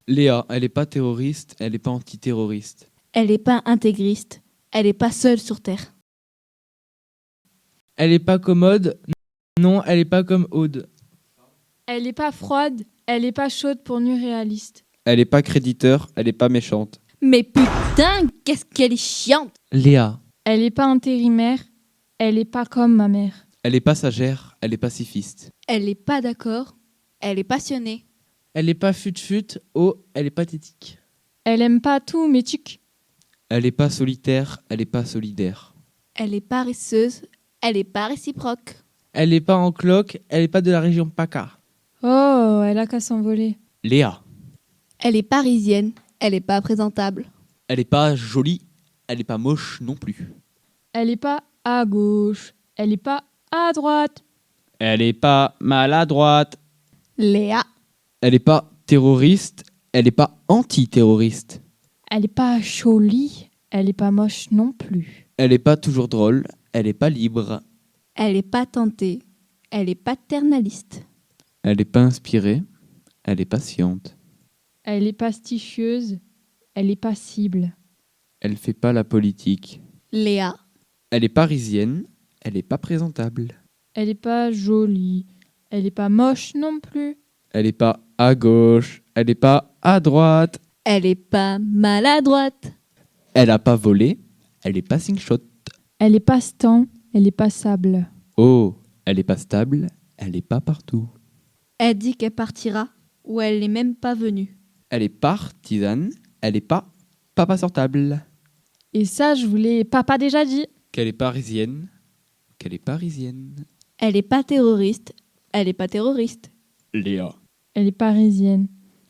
Léa, elle est pas terroriste, elle est pas antiterroriste. Elle n'est pas intégriste. Elle n'est pas seule sur Terre. Elle est pas commode, non, elle est pas comme Aude. Elle est pas froide, elle est pas chaude pour nu réaliste. Elle est pas créditeur, elle est pas méchante. Mais putain, qu'est-ce qu'elle est chiante! Léa, Elle est pas intérimaire, elle est pas comme ma mère. elle est passagère, elle est pacifiste. Elle n'est pas d'accord. Elle est passionnée. Elle est pas fut-fut, oh, elle est pathétique. Elle aime pas tout, mais tic. Elle est pas solitaire, elle est pas solidaire. Elle est paresseuse. Elle n'est pas réciproque. Elle est pas en cloque, elle est pas de la région PACA. Oh, elle a qu'à s'envoler. Léa, Elle est parisienne. Elle n'est pas présentable. elle est pas jolie, elle est pas moche non plus. Elle est pas à gauche, elle est pas à droite. Elle est pas maladroite. Léa. Elle est pas terroriste, elle est pas antiterroriste. Elle est pas jolie, elle est pas moche non plus. Elle est pas toujours drôle, elle est pas libre. Elle n'est pas tentée. Elle est paternaliste. Elle est pas inspirée, elle est patiente. Elle est pasticieuse, elle est passible. Elle fait pas la politique. Léa. Elle est parisienne, elle est pas présentable. Elle est pas jolie, elle est pas moche non plus. Elle est pas à gauche, elle est pas à droite. Elle n'est pas maladroite. Elle a pas volé, elle est pas slingshot. Elle est pas stan, elle est passable. Oh, elle est pas stable, elle est pas partout. Elle dit qu'elle partira ou elle n'est même pas venue. Elle est partisane, elle est pas papa sortable. Et ça, je vous l'ai papa déjà dit. Qu'elle est parisienne, qu'elle est parisienne. Elle n'est pas terroriste. Elle n'est pas terroriste. Léa. Elle est parisienne,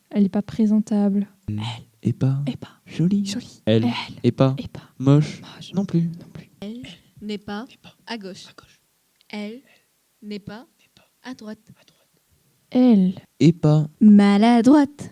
elle est pas présentable. Et pas Et pas jolie. jolie. Elle est pas Et pas moche moche. non plus. Elle n'est pas à gauche. Elle n'est pas à droite. Elle Et pas Maladroite.